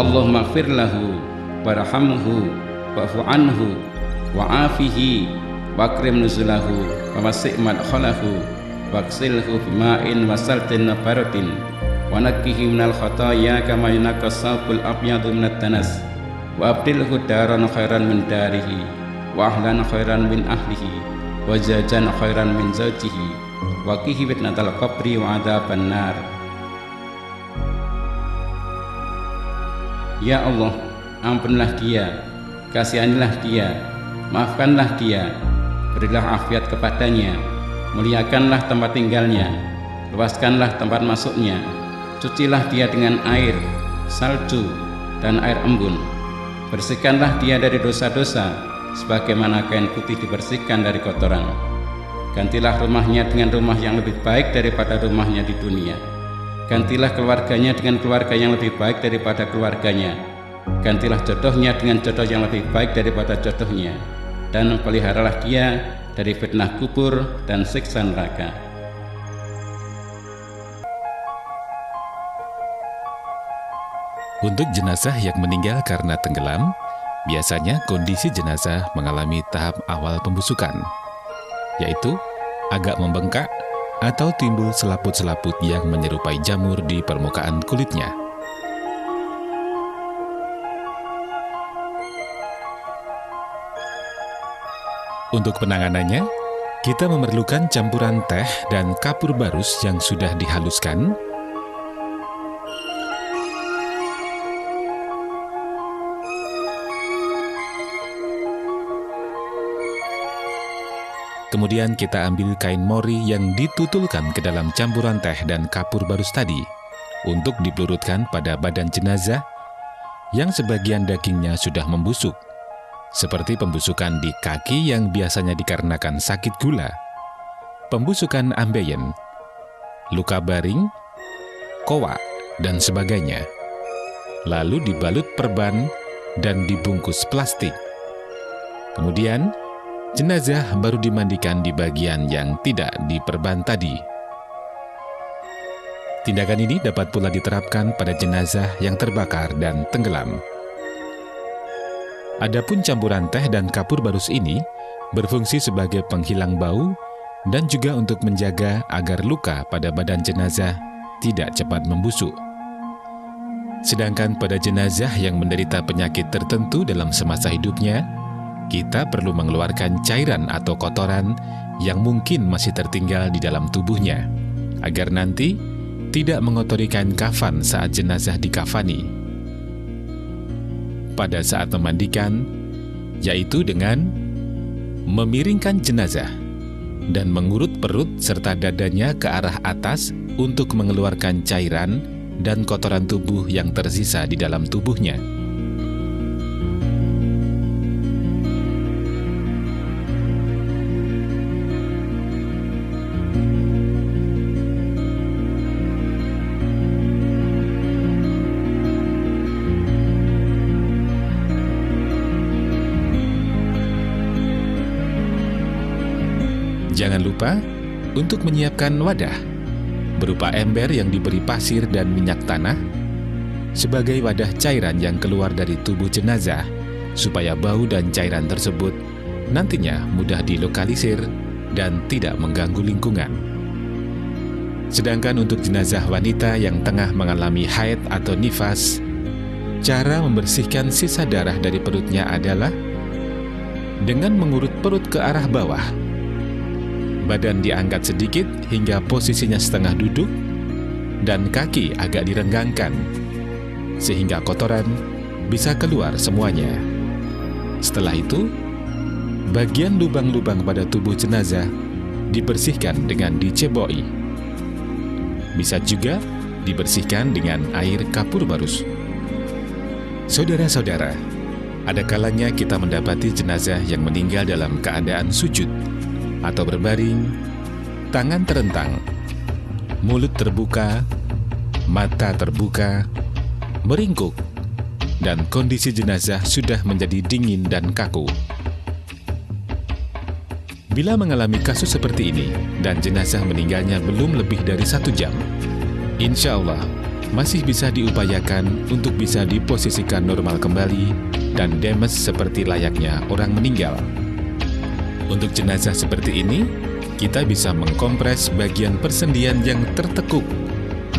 Allahumma ighfir lahu warhamhu wa'fu anhu wa'afihi wakrim nuzulahu wa wasi' madkhalahu waksilhu bima'in wa saltin wa barutin wa nakkihi minal khataya kama yunaqqa as-sawbul abyadu minad danas wa abdilhu daran khairan min darihi wa ahlan khairan min ahlihi wa zawjan khairan min zawjihi wa qihi fitnatal qabri wa adzaban nar. Ya Allah, ampunilah dia, kasihanilah dia, maafkanlah dia, berilah afiat kepadanya, muliakanlah tempat tinggalnya, luaskanlah tempat masuknya, cucilah dia dengan air, salju, dan air embun, bersihkanlah dia dari dosa-dosa, sebagaimana kain putih dibersihkan dari kotoran. Gantilah rumahnya dengan rumah yang lebih baik daripada rumahnya di dunia. Gantilah keluarganya dengan keluarga yang lebih baik daripada keluarganya. Gantilah jodohnya dengan jodoh yang lebih baik daripada jodohnya. Dan peliharalah dia dari fitnah kubur dan siksa neraka. Untuk jenazah yang meninggal karena tenggelam, biasanya kondisi jenazah mengalami tahap awal pembusukan, yaitu agak membengkak atau timbul selaput-selaput yang menyerupai jamur di permukaan kulitnya. Untuk penanganannya, kita memerlukan campuran teh dan kapur barus yang sudah dihaluskan, kemudian kita ambil kain mori yang ditutulkan ke dalam campuran teh dan kapur barus tadi untuk dipelurutkan pada badan jenazah yang sebagian dagingnya sudah membusuk, seperti pembusukan di kaki yang biasanya dikarenakan sakit gula, pembusukan ambeien, luka baring, kowa, dan sebagainya. Lalu dibalut perban dan dibungkus plastik. Kemudian jenazah baru dimandikan di bagian yang tidak diperban tadi. Tindakan ini dapat pula diterapkan pada jenazah yang terbakar dan tenggelam. Adapun campuran teh dan kapur barus ini berfungsi sebagai penghilang bau dan juga untuk menjaga agar luka pada badan jenazah tidak cepat membusuk. Sedangkan pada jenazah yang menderita penyakit tertentu dalam semasa hidupnya, kita perlu mengeluarkan cairan atau kotoran yang mungkin masih tertinggal di dalam tubuhnya, agar nanti tidak mengotori kain kafan saat jenazah dikafani. Pada saat memandikan, yaitu dengan memiringkan jenazah dan mengurut perut serta dadanya ke arah atas untuk mengeluarkan cairan dan kotoran tubuh yang tersisa di dalam tubuhnya. Jangan lupa untuk menyiapkan wadah berupa ember yang diberi pasir dan minyak tanah sebagai wadah cairan yang keluar dari tubuh jenazah, supaya bau dan cairan tersebut nantinya mudah dilokalisir dan tidak mengganggu lingkungan. Sedangkan untuk jenazah wanita yang tengah mengalami haid atau nifas, cara membersihkan sisa darah dari perutnya adalah dengan mengurut perut ke arah bawah. Badan diangkat sedikit hingga posisinya setengah duduk dan kaki agak direnggangkan sehingga kotoran bisa keluar semuanya. Setelah itu, bagian lubang-lubang pada tubuh jenazah dibersihkan dengan diceboi. Bisa juga dibersihkan dengan air kapur barus. Saudara-saudara, ada kalanya kita mendapati jenazah yang meninggal dalam keadaan sujud atau berbaring, tangan terentang, mulut terbuka, mata terbuka, meringkuk, dan kondisi jenazah sudah menjadi dingin dan kaku. Bila mengalami kasus seperti ini dan jenazah meninggalnya belum lebih dari 1 jam, insya Allah masih bisa diupayakan untuk bisa diposisikan normal kembali dan demes seperti layaknya orang meninggal. Untuk jenazah seperti ini, kita bisa mengkompres bagian persendian yang tertekuk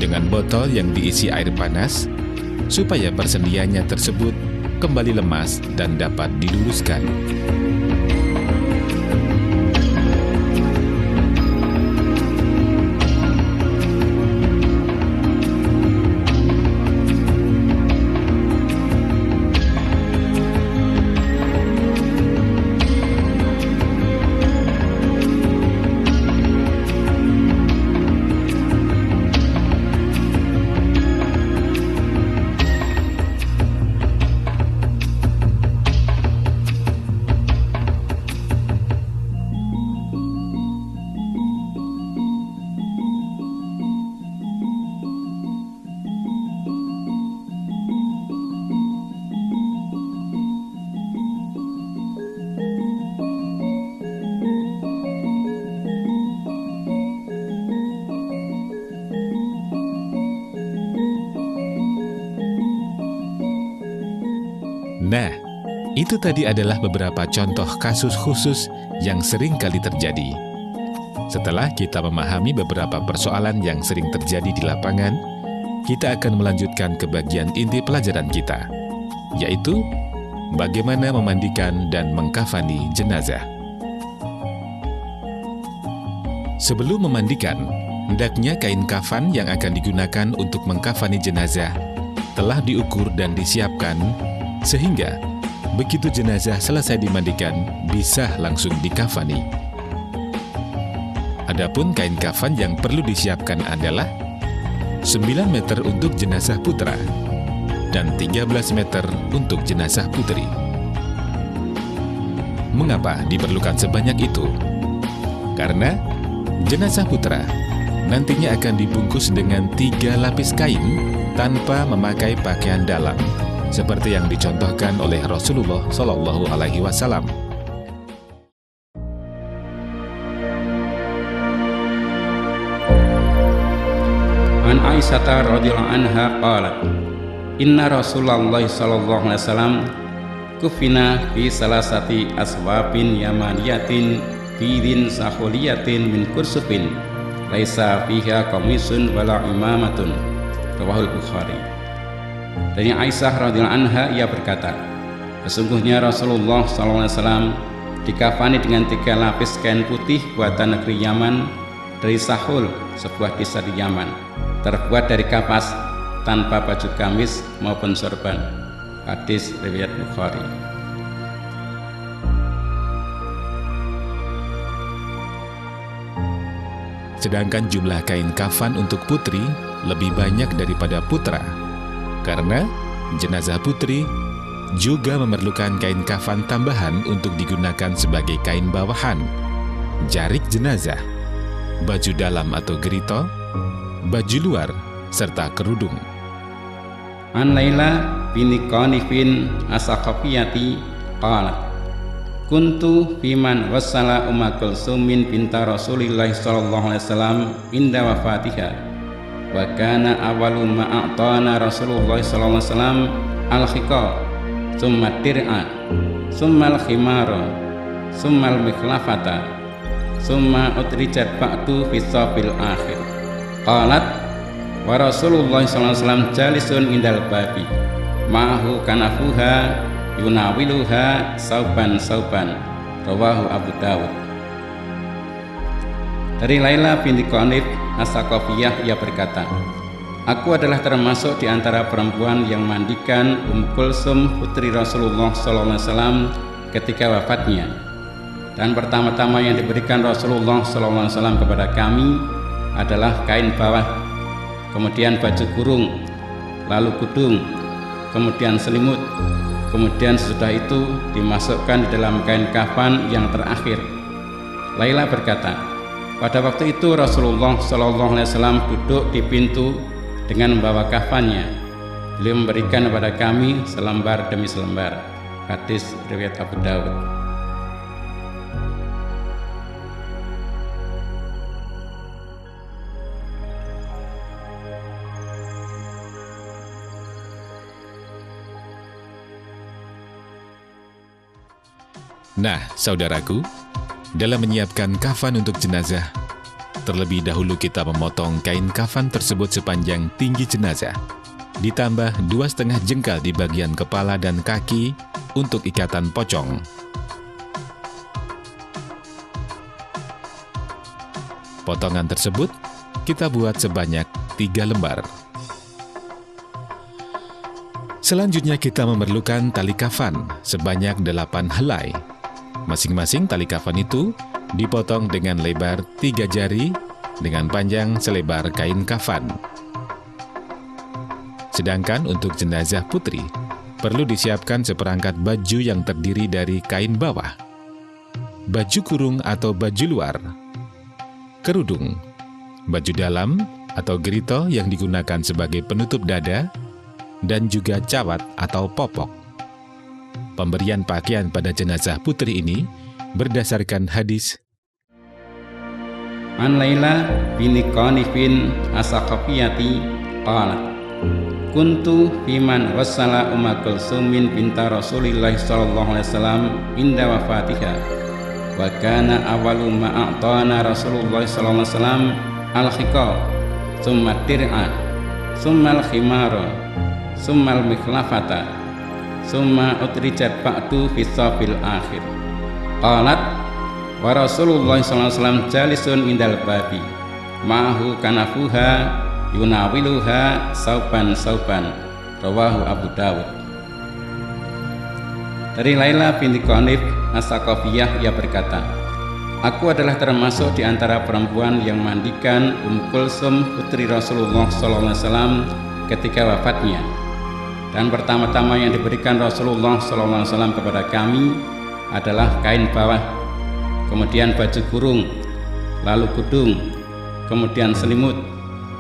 dengan botol yang diisi air panas supaya persendiannya tersebut kembali lemas dan dapat diluruskan. Nah, itu tadi adalah beberapa contoh kasus khusus yang sering kali terjadi. Setelah kita memahami beberapa persoalan yang sering terjadi di lapangan, kita akan melanjutkan ke bagian inti pelajaran kita, yaitu bagaimana memandikan dan mengkafani jenazah. Sebelum memandikan, hendaknya kain kafan yang akan digunakan untuk mengkafani jenazah telah diukur dan disiapkan sehingga begitu jenazah selesai dimandikan bisa langsung dikafani. Adapun kain kafan yang perlu disiapkan adalah 9 meter untuk jenazah putra dan 13 meter untuk jenazah putri. Mengapa diperlukan sebanyak itu? Karena jenazah putra nantinya akan dibungkus dengan 3 lapis kain tanpa memakai pakaian dalam, seperti yang dicontohkan oleh Rasulullah Shallallahu Alaihi Wasallam. An Aisyah radhiyallahu anha qalat, Inna Rasulullah sallallahu alaihi wasallam kufina fi salasati aswabin yamaniyatin bidin sahuliyatin min kursufin laisa fiha qamisun wala imamatun. Rawahul Bukhari. Dari Aisyah radhiyallahu anha ia berkata, sesungguhnya Rasulullah sallallahu alaihi wasallam dikafani dengan 3 lapis kain putih buatan negeri Yaman dari Sahul, sebuah desa di Yaman, terbuat dari kapas tanpa baju gamis maupun sorban. Hadis riwayat Bukhari. Sedangkan jumlah kain kafan untuk putri lebih banyak daripada putra, karena jenazah putri juga memerlukan kain kafan tambahan untuk digunakan sebagai kain bawahan, jarik jenazah, baju dalam atau gerito, baju luar, serta kerudung. An Laila binti Qanifin as-Saqafiyati qalat, kuntu fiman wassala Umma Kulsumin binta Rasulillah sallallahu alaihi wasallam inda wafatiha, wa kana awwalu ma a'tana Rasulullah sallallahu alaihi wasallam al-khiqa, summa dir'a, summa al-khimara, summa al-mikhlafata, summa utrijat ba'du fi safil akhir. Qalat wa Rasulullah sallallahu alaihi wasallam jalisun indal babi ma'ahu kanafuha yunawiluha sauban. Rawahu Abu Dawud. Dari Laila binti Qanif as-Saqafiyah ia berkata, aku adalah termasuk di antara perempuan yang mandikan Kulsum putri Rasulullah SAW ketika wafatnya. Dan pertama-tama yang diberikan Rasulullah SAW kepada kami adalah kain bawah, kemudian baju kurung, lalu kudung, kemudian selimut, kemudian sesudah itu dimasukkan di dalam kain kafan yang terakhir. Laila berkata, pada waktu itu Rasulullah SAW duduk di pintu dengan membawa kafannya. Beliau memberikan kepada kami selembar demi selembar. Hadis riwayat Abu Dawud. Nah, saudaraku, dalam menyiapkan kafan untuk jenazah, terlebih dahulu kita memotong kain kafan tersebut sepanjang tinggi jenazah, ditambah 2,5 jengkal di bagian kepala dan kaki untuk ikatan pocong. Potongan tersebut kita buat sebanyak 3 lembar. Selanjutnya kita memerlukan tali kafan sebanyak 8 helai. Masing-masing tali kafan itu dipotong dengan lebar 3 jari dengan panjang selebar kain kafan. Sedangkan untuk jenazah putri, perlu disiapkan seperangkat baju yang terdiri dari kain bawah, baju kurung atau baju luar, kerudung, baju dalam atau gerito yang digunakan sebagai penutup dada, dan juga cawat atau popok. Pemberian pakaian pada jenazah putri ini berdasarkan hadis An Laila bin Qanifin As-Saqafiyati qalat kuntu fiman wassala Umma Kulsumin binta Rasulillah sallallahu alaihi wasallam inda wafatiha wa kana awwalu ma a'tana Rasulullah sallallahu alaihi wasallam al-khiqa summa dir'a summa al-khimara summa al-mikhlafata summa utrijat ba'du fi safil akhir. Qalat wa Rasulullah sallallahu alaihi wasallam jalisun indal babi ma'ahu kanafuha yunawiluha sauban rawahu Abu Dawud. Dari Laila binti Qanif As-Saqafiyah, ia berkata, aku adalah termasuk di antara perempuan yang mandikan Kulsum putri Rasulullah sallallahu alaihi wasallam ketika wafatnya. Dan pertama-tama yang diberikan Rasulullah sallallahu alaihi wasallam kepada kami adalah kain bawah, kemudian baju kurung, lalu kudung, kemudian selimut,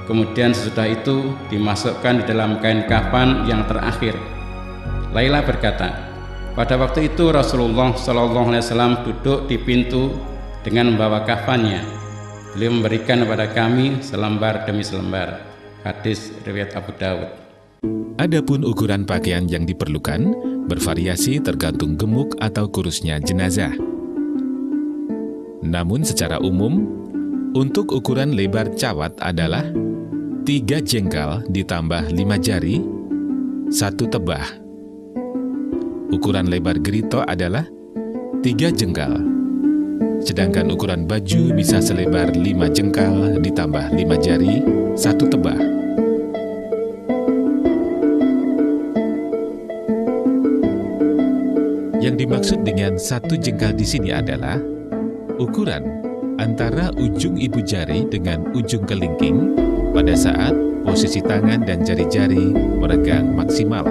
kemudian sesudah itu dimasukkan di dalam kain kafan yang terakhir. Laila berkata, pada waktu itu Rasulullah sallallahu alaihi wasallam duduk di pintu dengan membawa kafannya. Beliau memberikan kepada kami selembar demi selembar. Hadis riwayat Abu Dawud. Adapun ukuran pakaian yang diperlukan bervariasi tergantung gemuk atau kurusnya jenazah. Namun secara umum, untuk ukuran lebar cawat adalah 3 jengkal ditambah 5 jari, 1 tebah. Ukuran lebar gerito adalah 3 jengkal. Sedangkan ukuran baju bisa selebar 5 jengkal ditambah 5 jari, 1 tebah. Yang dimaksud dengan 1 jengkal di sini adalah ukuran antara ujung ibu jari dengan ujung kelingking pada saat posisi tangan dan jari-jari meregang maksimal.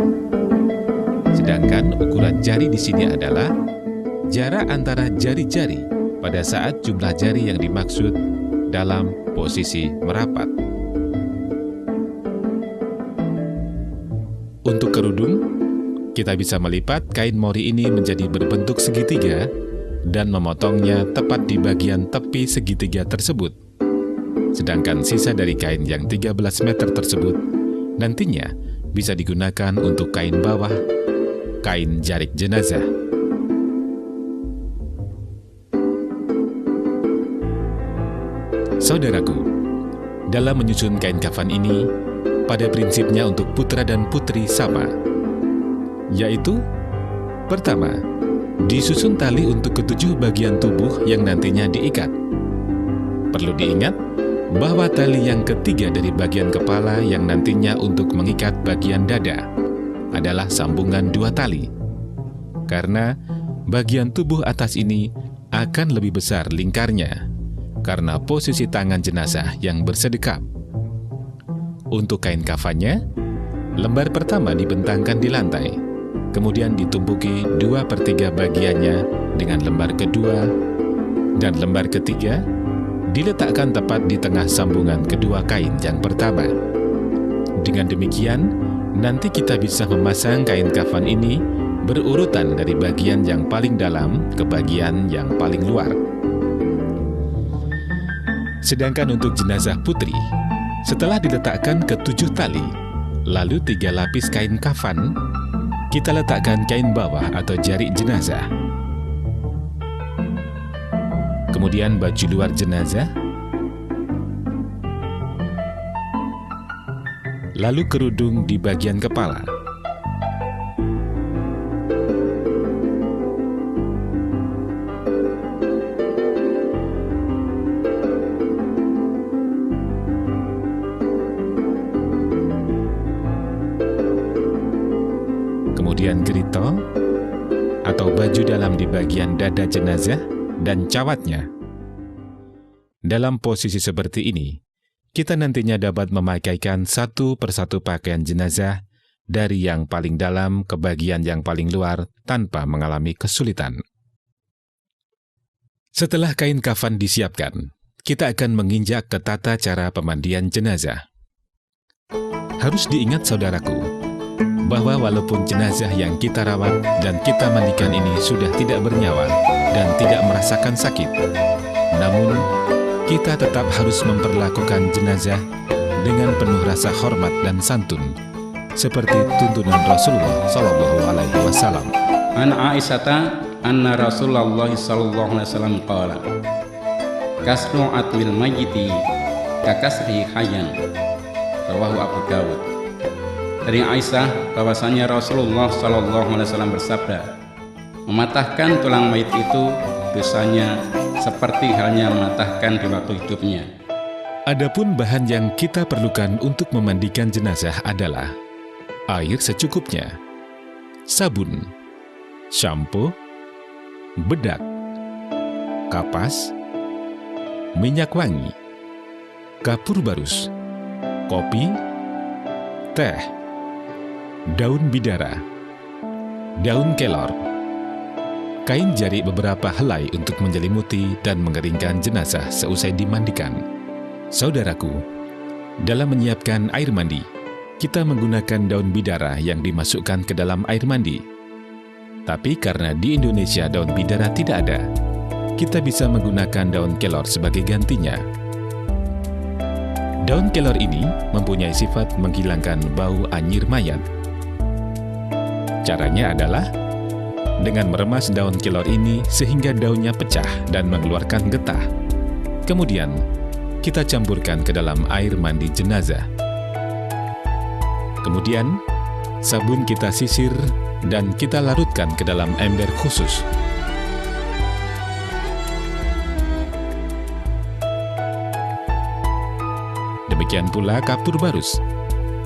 Sedangkan ukuran jari di sini adalah jarak antara jari-jari pada saat jumlah jari yang dimaksud dalam posisi merapat. Untuk kerudung, kita bisa melipat kain mori ini menjadi berbentuk segitiga dan memotongnya tepat di bagian tepi segitiga tersebut. Sedangkan sisa dari kain yang 13 meter tersebut nantinya bisa digunakan untuk kain bawah, kain jarik jenazah. Saudaraku, dalam menyusun kain kafan ini, pada prinsipnya untuk putra dan putri sama, yaitu pertama, disusun tali untuk ke-7 bagian tubuh yang nantinya diikat. Perlu diingat bahwa tali yang ketiga dari bagian kepala yang nantinya untuk mengikat bagian dada adalah sambungan 2 tali, karena bagian tubuh atas ini akan lebih besar lingkarnya karena posisi tangan jenazah yang bersedekap. Untuk kain kafannya, lembar pertama dibentangkan di lantai, kemudian ditumpuki 2/3 bagiannya dengan lembar kedua, dan lembar ketiga diletakkan tepat di tengah sambungan kedua kain yang pertama. Dengan demikian, nanti kita bisa memasang kain kafan ini berurutan dari bagian yang paling dalam ke bagian yang paling luar. Sedangkan untuk jenazah putri, setelah diletakkan ke-7 tali, lalu 3 lapis kain kafan, kita letakkan kain bawah atau jarik jenazah. kemudian baju luar jenazah, lalu kerudung di bagian kepala. Kemudian gerito atau baju dalam di bagian dada jenazah dan cawatnya. Dalam posisi seperti ini, kita nantinya dapat memakaikan satu persatu pakaian jenazah dari yang paling dalam ke bagian yang paling luar tanpa mengalami kesulitan. Setelah kain kafan disiapkan, kita akan menginjak ke tata cara pemandian jenazah. Harus diingat saudaraku, bahwa walaupun jenazah yang kita rawat dan kita mandikan ini sudah tidak bernyawa dan tidak merasakan sakit, namun kita tetap harus memperlakukan jenazah dengan penuh rasa hormat dan santun, seperti tuntunan Rasulullah SAW. An Aisyata anna Rasulullah SAW qala kasru atwil mayyiti kakasri hayyan, rawahu Abu Dawud. Dari Aisyah bahwasanya Rasulullah SAW bersabda, mematahkan tulang mayit itu dosanya seperti halnya mematahkan di waktu hidupnya. Adapun bahan yang kita perlukan untuk memandikan jenazah adalah air secukupnya, sabun, sampo, bedak, kapas, minyak wangi, kapur barus, kopi, teh, daun bidara, daun kelor, kain jari beberapa helai untuk menyelimuti dan mengeringkan jenazah seusai dimandikan. Saudaraku, dalam menyiapkan air mandi, kita menggunakan daun bidara yang dimasukkan ke dalam air mandi. Tapi karena di Indonesia daun bidara tidak ada, kita bisa menggunakan daun kelor sebagai gantinya. Daun kelor ini mempunyai sifat menghilangkan bau anyir mayat. Caranya adalah dengan meremas daun kelor ini sehingga daunnya pecah dan mengeluarkan getah. Kemudian, kita campurkan ke dalam air mandi jenazah. Kemudian, sabun kita sisir dan kita larutkan ke dalam ember khusus. Demikian pula kapur barus.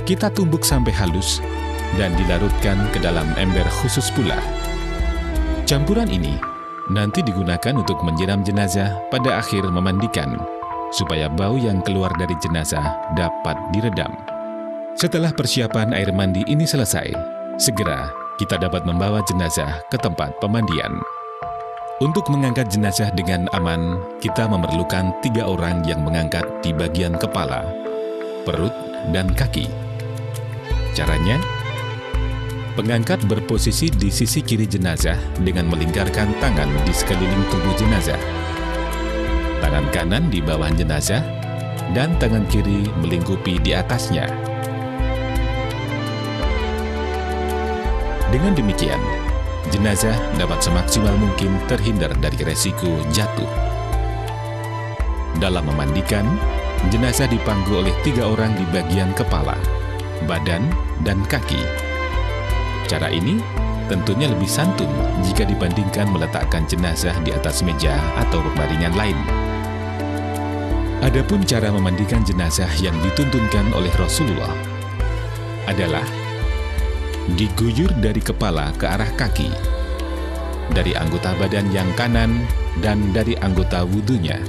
Kita tumbuk sampai halus dan dilarutkan ke dalam ember khusus pula. Campuran ini nanti digunakan untuk menyiram jenazah pada akhir memandikan, supaya bau yang keluar dari jenazah dapat diredam. Setelah persiapan air mandi ini selesai, segera kita dapat membawa jenazah ke tempat pemandian. Untuk mengangkat jenazah dengan aman, kita memerlukan 3 orang yang mengangkat di bagian kepala, perut, dan kaki. Caranya, pengangkat berposisi di sisi kiri jenazah dengan melingkarkan tangan di sekeliling tubuh jenazah. Tangan kanan di bawah jenazah dan tangan kiri melingkupi di atasnya. Dengan demikian, jenazah dapat semaksimal mungkin terhindar dari resiko jatuh. Dalam memandikan, jenazah dipanggu oleh 3 orang di bagian kepala, badan, dan kaki. Cara ini tentunya lebih santun jika dibandingkan meletakkan jenazah di atas meja atau baringan lain. Adapun cara memandikan jenazah yang dituntunkan oleh Rasulullah adalah diguyur dari kepala ke arah kaki, dari anggota badan yang kanan dan dari anggota wudhunya.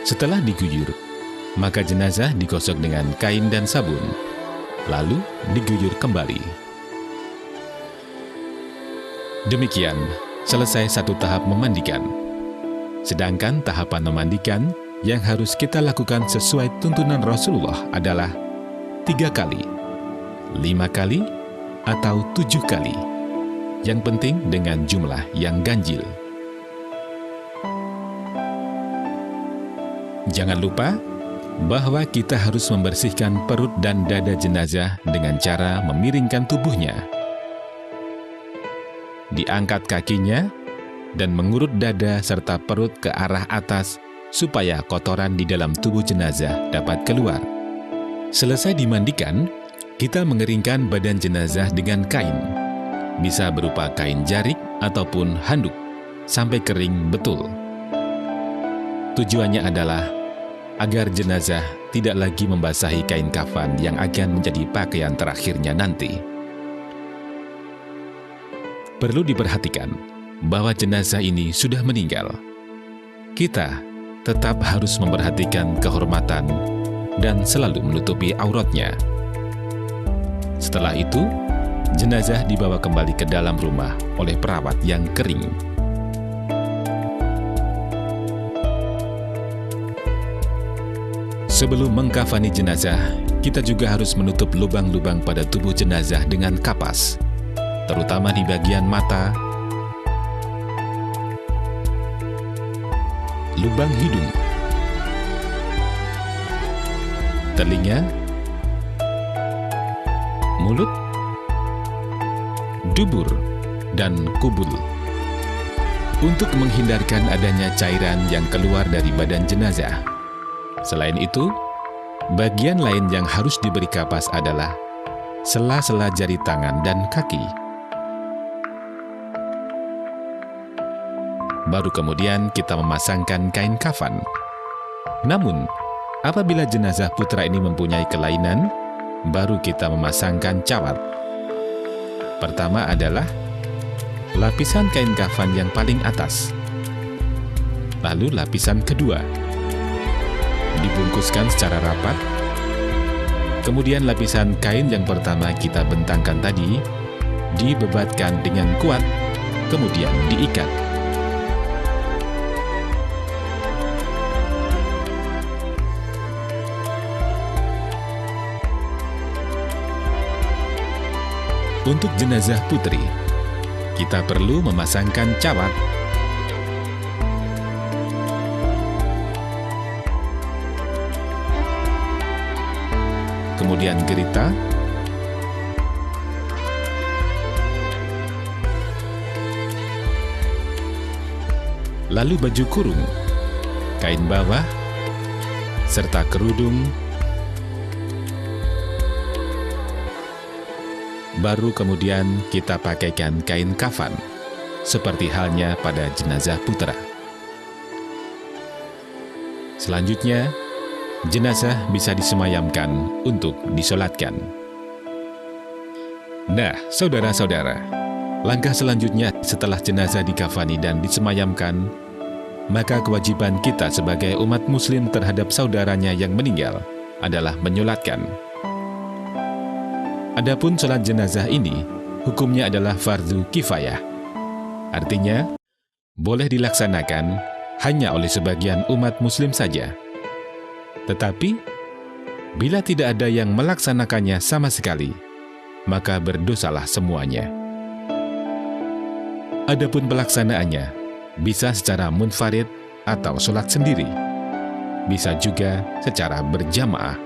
Setelah diguyur, maka jenazah digosok dengan kain dan sabun, lalu diguyur kembali. Demikian, selesai satu tahap memandikan. Sedangkan tahapan memandikan yang harus kita lakukan sesuai tuntunan Rasulullah adalah 3 kali, 5 kali, atau 7 kali. Yang penting dengan jumlah yang ganjil. Jangan lupa bahwa kita harus membersihkan perut dan dada jenazah dengan cara memiringkan tubuhnya. Diangkat kakinya dan mengurut dada serta perut ke arah atas supaya kotoran di dalam tubuh jenazah dapat keluar. Selesai dimandikan, kita mengeringkan badan jenazah dengan kain. Bisa berupa kain jarik ataupun handuk sampai kering betul. Tujuannya adalah agar jenazah tidak lagi membasahi kain kafan yang akan menjadi pakaian terakhirnya nanti. Perlu diperhatikan bahwa jenazah ini sudah meninggal. Kita tetap harus memperhatikan kehormatan dan selalu menutupi auratnya. Setelah itu, jenazah dibawa kembali ke dalam rumah oleh perawat yang kering. Sebelum mengkafani jenazah, kita juga harus menutup lubang-lubang pada tubuh jenazah dengan kapas, terutama di bagian mata, lubang hidung, telinga, mulut, dubur, dan kubul, untuk menghindarkan adanya cairan yang keluar dari badan jenazah. Selain itu, bagian lain yang harus diberi kapas adalah sela-sela jari tangan dan kaki. Baru kemudian kita memasangkan kain kafan. Namun, apabila jenazah putra ini mempunyai kelainan, baru kita memasangkan cawat. Pertama adalah lapisan kain kafan yang paling atas. Lalu lapisan kedua dibungkuskan secara rapat. Kemudian lapisan kain yang pertama kita bentangkan tadi dibebatkan dengan kuat, kemudian diikat. Untuk jenazah putri, kita perlu memasangkan cawat. Kemudian gerita, lalu baju kurung, kain bawah, serta kerudung. Baru kemudian kita pakaikan kain kafan, seperti halnya pada jenazah putra. Selanjutnya, jenazah bisa disemayamkan untuk disolatkan. Nah, saudara-saudara, langkah selanjutnya setelah jenazah dikafani dan disemayamkan, maka kewajiban kita sebagai umat muslim terhadap saudaranya yang meninggal adalah menyolatkan. Adapun sholat jenazah ini, hukumnya adalah fardu kifayah. Artinya, boleh dilaksanakan hanya oleh sebagian umat muslim saja. Tetapi, bila tidak ada yang melaksanakannya sama sekali, maka berdosalah semuanya. Adapun pelaksanaannya, bisa secara munfarid atau sholat sendiri. Bisa juga secara berjamaah.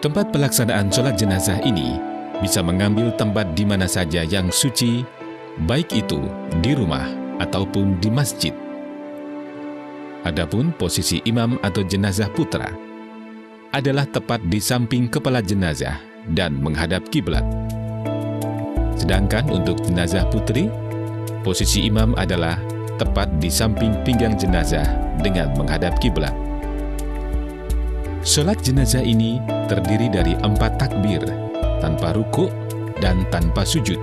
Tempat pelaksanaan sholat jenazah ini bisa mengambil tempat di mana saja yang suci, baik itu di rumah ataupun di masjid. Adapun posisi imam atau jenazah putra adalah tepat di samping kepala jenazah dan menghadap kiblat. Sedangkan untuk jenazah putri, posisi imam adalah tepat di samping pinggang jenazah dengan menghadap kiblat. Sholat jenazah ini terdiri dari 4 takbir, tanpa ruku' dan tanpa sujud.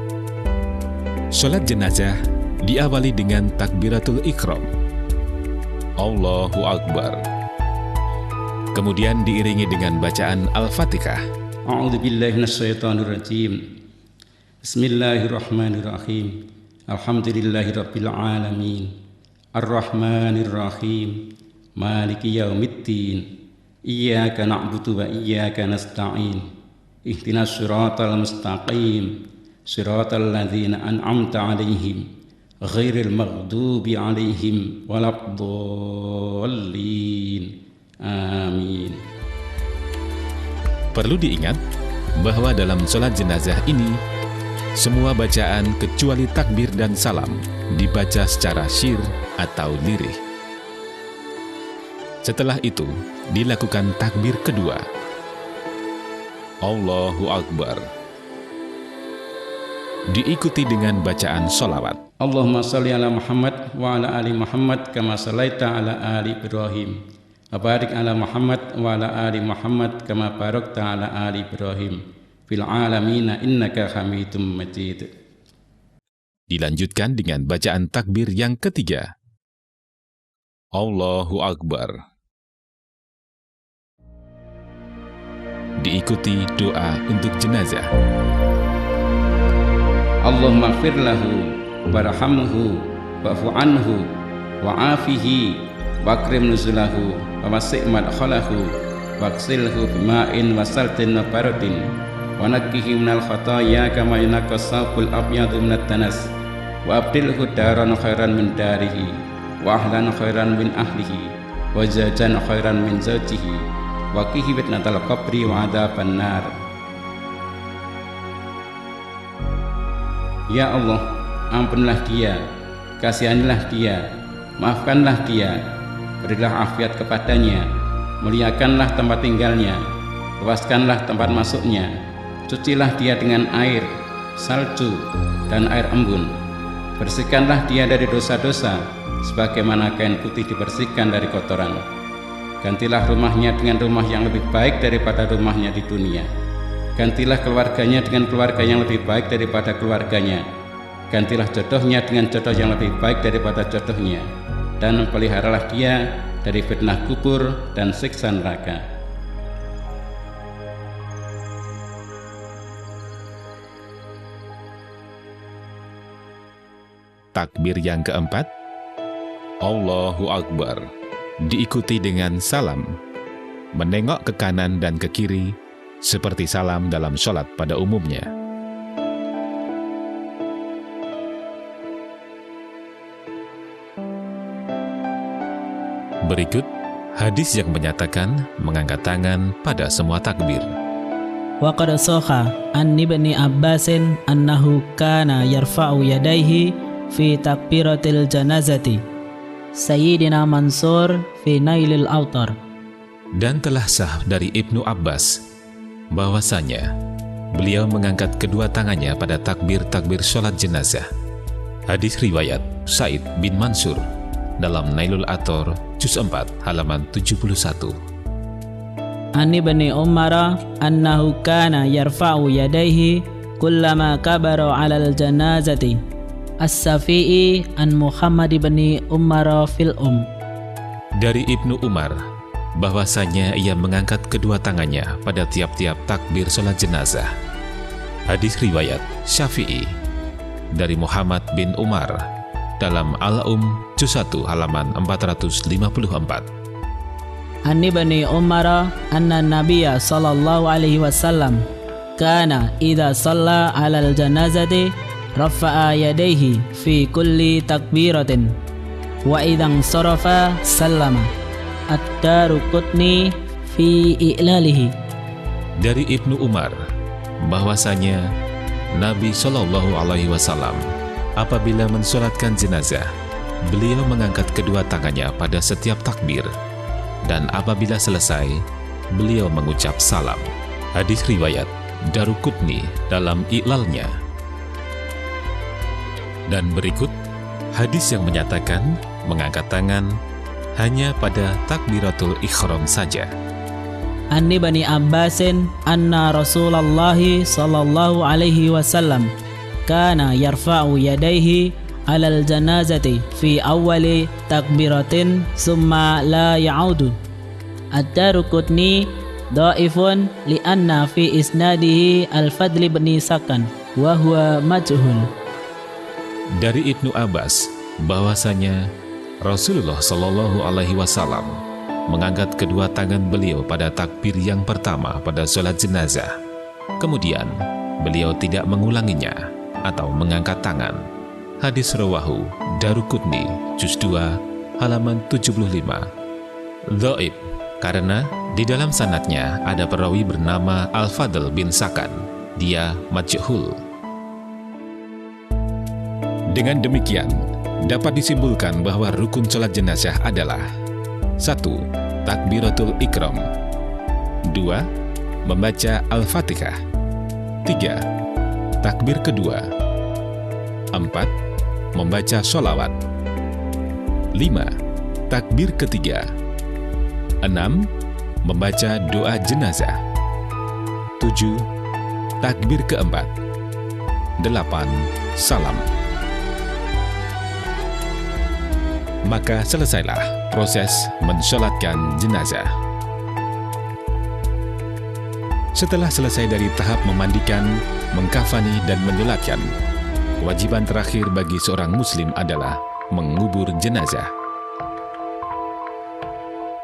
Sholat jenazah diawali dengan takbiratul ihram, Allahu Akbar. Kemudian diiringi dengan bacaan Al-Fatihah. A'udzubillahi minasyaitonirrajim. Bismillahirrahmanirrahim. Alhamdulillahirabbil alamin. Arrahmanirrahim. Maliki yaumiddin. Iyyaka na'budu wa iyyaka nasta'in. Ihdinas siratal mustaqim. Siratal ladzina an'amta 'alaihim. Ghairil maghdubi 'alaihim waladdallin. Amin. Perlu diingat bahwa dalam sholat jenazah ini Semua bacaan kecuali takbir dan salam dibaca secara syir atau lirih. Setelah itu, dilakukan takbir kedua. Allahu Akbar. Diikuti dengan bacaan sholawat. Allahumma salli ala Muhammad wa ala ali Muhammad kama sallaita ala ali Ibrahim. Wa barik ala Muhammad wa ala ali Muhammad kama barakta ala ali Ibrahim. Fil alamina innaka hamidum majid. Dilanjutkan dengan bacaan takbir yang ketiga. Allahu Akbar. Diikuti doa untuk jenazah. Allahumma ighfir lahu warhamhu wa'fu anhu wa'afihi wakrim nuzulahu wa wasi' madkhalahu waksilhu bima'in wa saltin wa baradin wa nakkihi minal khataya kama yunaqqas sawbul abyadu minat danas wa abdilhu daran khairan min darihi wa ahlan khairan min ahlihi wa zawjan khairan min zawjihi wa qihi fitnatal qabri wa adzaban nar. Ya Allah, ampunilah dia, kasihanilah dia, maafkanlah dia, berilah afiat kepadanya, muliakanlah tempat tinggalnya, luaskanlah tempat masuknya, cucilah dia dengan air, salju, dan air embun. Bersihkanlah dia dari dosa-dosa, sebagaimana kain putih dibersihkan dari kotoran. Gantilah rumahnya dengan rumah yang lebih baik daripada rumahnya di dunia. Gantilah keluarganya dengan keluarga yang lebih baik daripada keluarganya. Gantilah jodohnya dengan jodoh yang lebih baik daripada jodohnya. Dan peliharalah dia dari fitnah kubur dan siksa neraka. Takbir yang keempat, Allahu Akbar, diikuti dengan salam, menengok ke kanan dan ke kiri, seperti salam dalam sholat pada umumnya. Berikut hadis yang menyatakan mengangkat tangan pada semua takbir. Wa qad sahha an Ibni Abbasin annahu kana yarfa'u yadayhi fi takbiratil janazati Sayyidina Mansur fi Nailil Autar. Dan telah sah dari Ibnu Abbas bahwasanya beliau mengangkat kedua tangannya pada takbir-takbir sholat jenazah. Hadis riwayat Sa'id bin Mansur dalam Nailul Autar juz 4 halaman 71. An Ibni Umar annahu kana yarfa'u yadayhi kullama kabara 'alal janazati. As-Safi'i an Muhammad bin Umar fil Dari Ibnu Umar bahwasanya ia mengangkat kedua tangannya pada tiap-tiap takbir sholat jenazah. Hadis riwayat Syafi'i dari Muhammad bin Umar dalam Al-Um juz 1 halaman 454. An Ibni Umar anna Nabiyya sallallahu alaihi wasallam kana idza shalla 'alal janazati rafa'a yadayhi fi kulli takbiratin wa idang sarafa sallama. Ad-Daruqutni fi i'lalihi. Dari Ibnu Umar bahwasanya Nabi Shallallahu Alaihi Wasallam apabila mensolatkan jenazah, beliau mengangkat kedua tangannya pada setiap takbir, dan apabila selesai, beliau mengucap salam. Hadis riwayat Daruqutni dalam i'lalnya. Dan berikut hadis yang menyatakan mengangkat tangan hanya pada takbiratul ikhram saja. An Ibni Abbasin anna Rasulullah sallallahu alaihi wasallam kana yarfa'u yadayhi 'alal janazati fi awwali takbiratin summa la ya'udu. Ad-Daruqutni dhaifun li'anna fi isnadihi Al-Fadl bin Sakan wa huwa majhul. Dari Ibnu Abbas bahwasanya Rasulullah Shallallahu Alaihi Wasallam mengangkat kedua tangan beliau pada takbir yang pertama pada sholat jenazah. Kemudian beliau tidak mengulanginya atau mengangkat tangan. Hadis rawahu Daruqutni juz 2 halaman 75. Dhaif karena di dalam sanadnya ada perawi bernama Al-Fadl bin Sakan. Dia majhul. Dengan demikian, dapat disimpulkan bahwa rukun sholat jenazah adalah 1. Takbiratul Ikram, 2. Membaca Al-Fatihah, 3. Takbir kedua, 4. Membaca sholawat, 5. Takbir ketiga, 6. Membaca doa jenazah, 7. Takbir keempat, 8. Salam. Maka selesailah proses mensolatkan jenazah. Setelah selesai dari tahap memandikan, mengkafani, dan menyolatkan, kewajiban terakhir bagi seorang muslim adalah mengubur jenazah.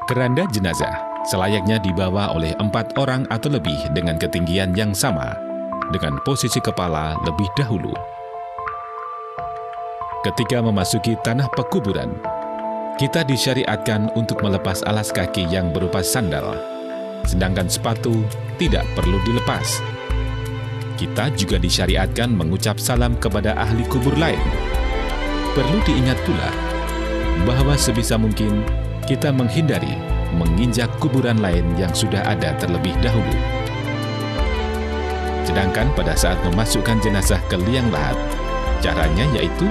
Keranda jenazah selayaknya dibawa oleh 4 orang atau lebih dengan ketinggian yang sama, dengan posisi kepala lebih dahulu. Ketika memasuki tanah pekuburan, kita disyariatkan untuk melepas alas kaki yang berupa sandal, sedangkan sepatu tidak perlu dilepas. Kita juga disyariatkan mengucap salam kepada ahli kubur lain. Perlu diingat pula bahwa sebisa mungkin kita menghindari menginjak kuburan lain yang sudah ada terlebih dahulu. Sedangkan pada saat memasukkan jenazah ke liang lahat, caranya yaitu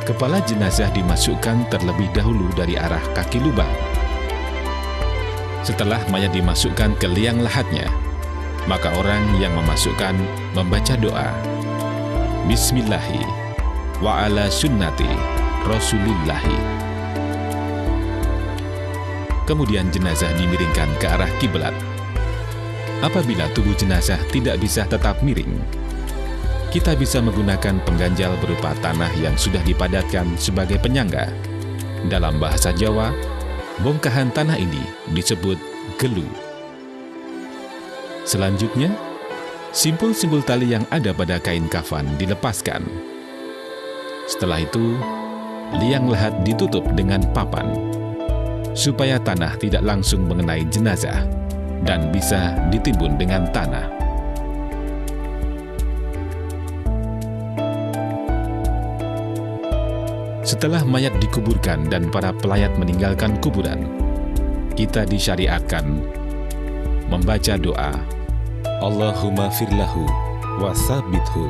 kepala jenazah dimasukkan terlebih dahulu dari arah kaki lubang. Setelah mayat dimasukkan ke liang lahatnya, maka orang yang memasukkan membaca doa Bismillahi wa ala sunnati Rasulillahi. Kemudian jenazah dimiringkan ke arah kiblat. Apabila tubuh jenazah tidak bisa tetap miring, kita bisa menggunakan pengganjal berupa tanah yang sudah dipadatkan sebagai penyangga. Dalam bahasa Jawa, bongkahan tanah ini disebut gelu. Selanjutnya, simpul-simpul tali yang ada pada kain kafan dilepaskan. Setelah itu, liang lahat ditutup dengan papan, supaya tanah tidak langsung mengenai jenazah dan bisa ditimbun dengan tanah. Setelah mayat dikuburkan dan para pelayat meninggalkan kuburan, kita disyariatkan membaca doa Allahumma firlahu wa tsabbithu